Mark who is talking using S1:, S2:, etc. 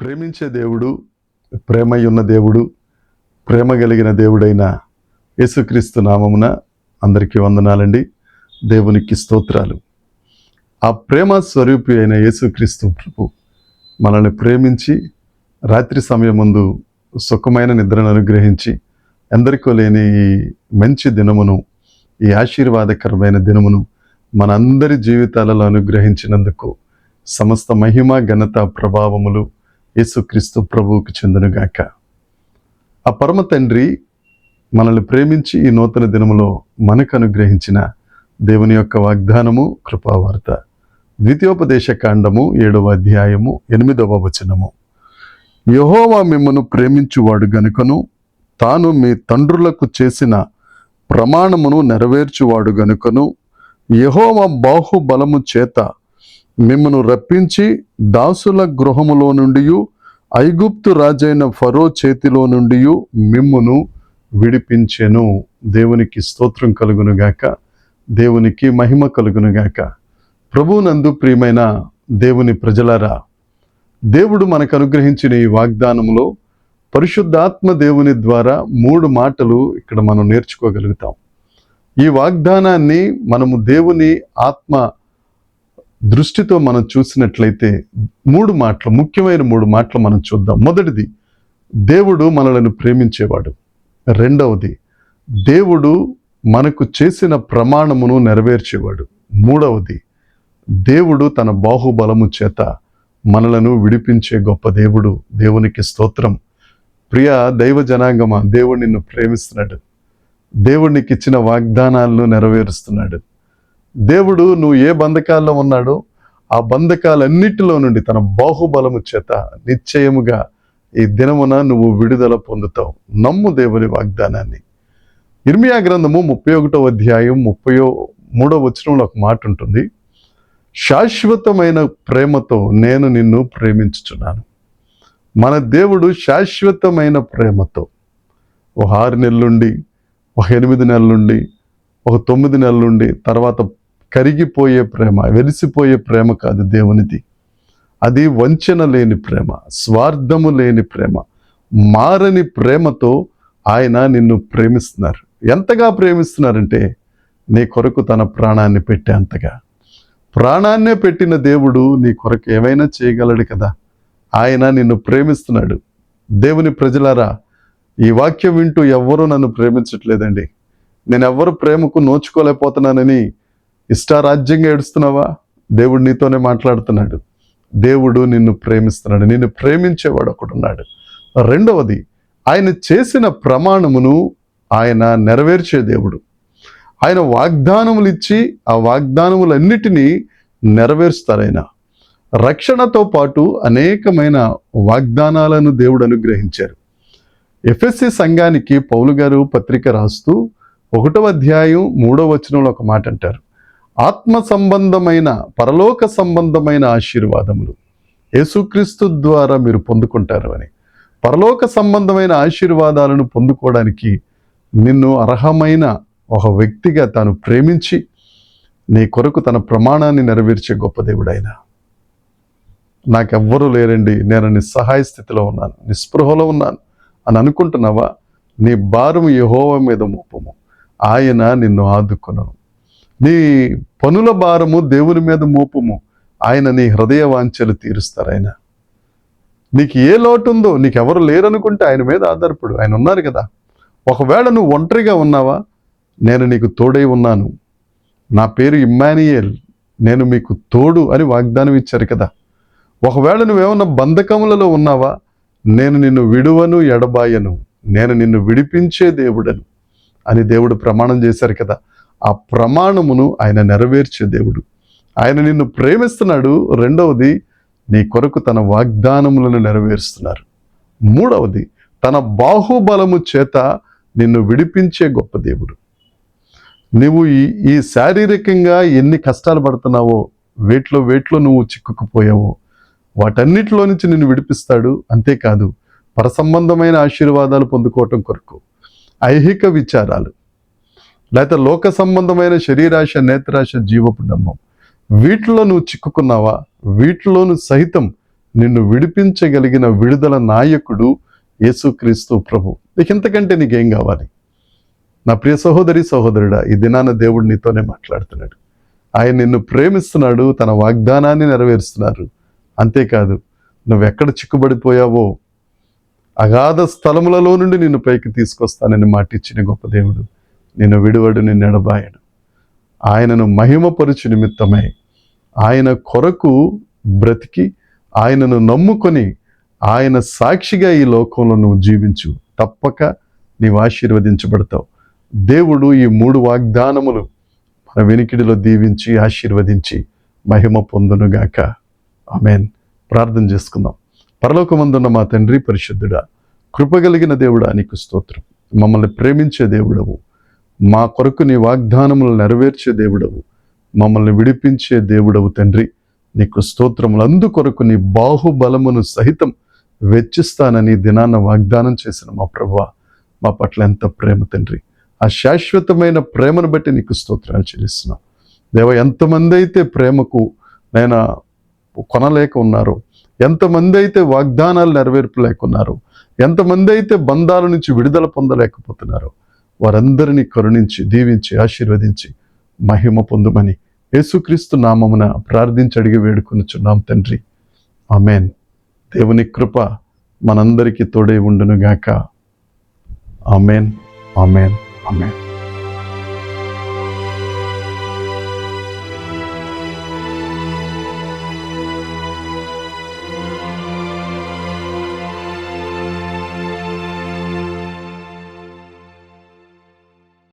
S1: ప్రేమించే దేవుడు, ప్రేమయున్న దేవుడు, ప్రేమ కలిగిన దేవుడైన యేసుక్రీస్తు నామమున అందరికీ వందనాలండి. దేవునికి స్తోత్రాలు. ఆ ప్రేమ స్వరూపి అయిన యేసుక్రీస్తు ప్రభు మనల్ని ప్రేమించి రాత్రి సమయం ముందు సుఖమైన నిద్రను అనుగ్రహించి ఎందరికో లేని ఈ మంచి దినమును, ఈ ఆశీర్వాదకరమైన దినమును మనందరి జీవితాలలో అనుగ్రహించినందుకు సమస్త మహిమ, ఘనత, ప్రభావములు యేసుక్రీస్తు ప్రభువుకి చెందునుగాక. ఆ పరమ తండ్రి మనల్ని ప్రేమించి ఈ నూతన దినములో మనకు అనుగ్రహించిన దేవుని యొక్క వాగ్దానము, కృపావార్త. ద్వితీయోపదేశ కాండము 7వ అధ్యాయము 8వ వచనము. యెహోవా మిమ్మను ప్రేమించువాడు గనుకను, తాను మీ తండ్రులకు చేసిన ప్రమాణమును నెరవేర్చువాడు గనుకను, యెహోవా బాహుబలము చేత మిమ్మను రప్పించి దాసుల గృహములో నుండి, ఐగుప్తు రాజైన ఫరో చేతిలో నుండి మిమ్మును విడిపించెను. దేవునికి స్తోత్రం కలుగునుగాక, దేవునికి మహిమ కలుగునుగాక. ప్రభువునందు ప్రియమైన దేవుని ప్రజలారా, దేవుడు మనకు అనుగ్రహించిన ఈ వాగ్దానములో పరిశుద్ధాత్మ దేవుని ద్వారా 3 మాటలు ఇక్కడ మనం నేర్చుకోగలుగుతాం. ఈ వాగ్దానాన్ని మనము దేవుని ఆత్మ దృష్టితో మనం చూసినట్లయితే 3 మాటలు, ముఖ్యమైన 3 మాటలు మనం చూద్దాం. మొదటిది, దేవుడు మనలను ప్రేమించేవాడు. రెండవది, దేవుడు మనకు చేసిన ప్రమాణమును నెరవేర్చేవాడు. మూడవది, దేవుడు తన బాహుబలము చేత మనలను విడిపించే గొప్ప దేవుడు. దేవునికి స్తోత్రం. ప్రియ దైవ జనాంగమా, దేవుడు నిన్ను ప్రేమిస్తున్నాడు. దేవుడు నీకు ఇచ్చిన వాగ్దానాలను నెరవేరుస్తున్నాడు. దేవుడు నువ్వు ఏ బంధకాల్లో ఉన్నాడో ఆ బంధకాలన్నిటిలో నుండి తన బాహుబలము చేత నిశ్చయముగా ఈ దినమున నువ్వు విడుదల పొందుతావు. నమ్ము దేవుని వాగ్దానాన్ని. ఇర్మియా గ్రంథము 31వ అధ్యాయం 33వ వచనంలో ఒక మాట ఉంటుంది. శాశ్వతమైన ప్రేమతో నేను నిన్ను ప్రేమించుచున్నాను. మన దేవుడు శాశ్వతమైన ప్రేమతో ఒక 6 నెలలుండి, ఒక 8 నెలలుండి, ఒక 9 నెలలుండి తర్వాత కరిగిపోయే ప్రేమ, వెలిసిపోయే ప్రేమ కాదు దేవునిది. అది వంచన లేని ప్రేమ, స్వార్థము లేని ప్రేమ, మారని ప్రేమతో ఆయన నిన్ను ప్రేమిస్తున్నారు. ఎంతగా ప్రేమిస్తున్నారంటే నీ కొరకు తన ప్రాణాన్ని పెట్టేంతగా. ప్రాణాన్నే పెట్టిన దేవుడు నీ కొరకు ఏమైనా చేయగలడు కదా. ఆయన నిన్ను ప్రేమిస్తున్నాడు. దేవుని ప్రజలారా, ఈ వాక్యం వింటూ ఎవ్వరూ నన్ను ప్రేమించట్లేదండి, నేను ఎవ్వరు ప్రేమకు నోచుకోలేకపోతున్నానని ఇష్టారాజ్యంగా ఏడుస్తున్నావా? దేవుడు నీతోనే మాట్లాడుతున్నాడు. దేవుడు నిన్ను ప్రేమిస్తున్నాడు. నిన్ను ప్రేమించేవాడు ఒకడున్నాడు. రెండవది, ఆయన చేసిన ప్రమాణమును ఆయన నెరవేర్చే దేవుడు. ఆయన వాగ్దానములు ఇచ్చి ఆ వాగ్దానములన్నిటినీ నెరవేరుస్తారు. ఆయన రక్షణతో పాటు అనేకమైన వాగ్దానాలను దేవుడు అనుగ్రహించారు. ఎఫెసీ సంఘానికి పౌలు గారు పత్రిక రాస్తూ 1వ అధ్యాయం 3వ వచనంలో ఒక మాట అంటారు. ఆత్మ సంబంధమైన, పరలోక సంబంధమైన ఆశీర్వాదములు యేసుక్రీస్తు ద్వారా మీరు పొందుకుంటారు అని. పరలోక సంబంధమైన ఆశీర్వాదాలను పొందుకోవడానికి నిన్ను అర్హమైన ఒక వ్యక్తిగా తాను ప్రేమించి నీ కొరకు తన ప్రమాణాన్ని నెరవేర్చే గొప్ప దేవుడు ఆయన. నాకెవ్వరూ లేరండి, నేను నిస్సహాయ స్థితిలో ఉన్నాను, నిస్పృహలో ఉన్నాను అని అనుకుంటున్నావా? నీ భారము యెహోవా మీద మోపము, ఆయన నిన్ను ఆదుకొను. నీ పనుల భారము దేవుని మీద మోపము, ఆయన నీ హృదయ వాంఛలు తీరుస్తారు. ఆయన నీకు ఏ లోటు ఉందో, నీకెవరు లేరనుకుంటే ఆయన మీద ఆధారపడు. ఆయన ఉన్నారు కదా. ఒకవేళ నువ్వు ఒంటరిగా ఉన్నావా? నేను నీకు తోడై ఉన్నాను, నా పేరు ఇమ్మానియేల్, నేను మీకు తోడు అని వాగ్దానం ఇచ్చారు కదా. ఒకవేళ నువ్వేమన్నా బంధకములలో ఉన్నావా? నేను నిన్ను విడువను, ఎడబాయను, నేను నిన్ను విడిపించే దేవుడను అని దేవుడు ప్రమాణం చేశారు కదా. ఆ ప్రమాణమును ఆయన నెరవేర్చే దేవుడు. ఆయన నిన్ను ప్రేమిస్తున్నాడు. రెండవది, నీ కొరకు తన వాగ్దానములను నెరవేరుస్తున్నారు. మూడవది, తన బాహుబలము చేత నిన్ను విడిపించే గొప్ప దేవుడు. నువ్వు ఈ శారీరకంగా ఎన్ని కష్టాలు పడుతున్నావో, వేట్లో నువ్వు చిక్కుకుపోయావో, వాటన్నిటిలో నుంచి నిన్ను విడిపిస్తాడు. అంతేకాదు, పరసంబంధమైన ఆశీర్వాదాలు పొందుకోవటం కొరకు ఐహిక విచారాలు, లేకపోతే లోక సంబంధమైన శరీరాశ, నేత్రాశ, జీవపు డంబం, వీటిలో నువ్వు చిక్కుకున్నావా? వీటిలోను సహితం నిన్ను విడిపించగలిగిన విడుదల నాయకుడు యేసుక్రీస్తు ప్రభు. నీకు ఇంతకంటే నీకేం కావాలి? నా ప్రియ సహోదరి సహోదరుడా, ఈ దినాన దేవుడు నీతోనే మాట్లాడుతున్నాడు. ఆయన నిన్ను ప్రేమిస్తున్నాడు, తన వాగ్దానాన్ని నెరవేరుస్తున్నారు. అంతేకాదు, నువ్వెక్కడ చిక్కుబడిపోయావో అగాధ స్థలములలో నుండి నిన్ను పైకి తీసుకొస్తానని మాటిచ్చిన గొప్ప దేవుడు. నిన్ను విడువడు, నిన్ను ఎడబాయడు. ఆయనను మహిమపరుచు నిమిత్తమై ఆయన కొరకు బ్రతికి ఆయనను నమ్ముకొని ఆయన సాక్షిగా ఈ లోకంలో నువ్వు జీవించు. తప్పక నీవు ఆశీర్వదించబడతావు. దేవుడు ఈ 3 వాగ్దానములు మన వెనికిడిలో దీవించి ఆశీర్వదించి మహిమ పొందునుగాక. ఆమేన్. ప్రార్థన చేసుకుందాం. పరలోకమందున్న మా తండ్రి పరిశుద్ధుడా, కృపగలిగిన దేవుడా, నీకు స్తోత్రం. మమ్మల్ని ప్రేమించే దేవుడవు, మా కొరకు నీ వాగ్దానములు నెరవేర్చే దేవుడవు, మమ్మల్ని విడిపించే దేవుడవు తండ్రి. నీకు స్తోత్రములు. అందుకొరకు నీ బాహుబలమును సహితం వెచ్చిస్తానని దినాన్న వాగ్దానం చేసిన మా ప్రభువా, మా పట్ల ఎంత ప్రేమ తండ్రి. ఆ శాశ్వతమైన ప్రేమను బట్టి నీకు స్తోత్రాలు చెల్లిస్తున్నాం దేవ. ఎంతమంది అయితే ప్రేమకు నేను కొనలేక ఉన్నారో, ఎంతమంది అయితే వాగ్దానాలు నెరవేర్పు లేకున్నారో, ఎంతమంది అయితే బంధాల నుంచి విడుదల పొందలేకపోతున్నారో, వారందరినీ కరుణించి దీవించి ఆశీర్వదించి మహిమ పొందుమని యేసుక్రీస్తు నామమున ప్రార్థించి అడిగి వేడుకొనుచున్నాం తండ్రి. ఆమేన్. దేవుని కృప మనందరికీ తోడై ఉండునుగాక. ఆమేన్, ఆమేన్, ఆమేన్.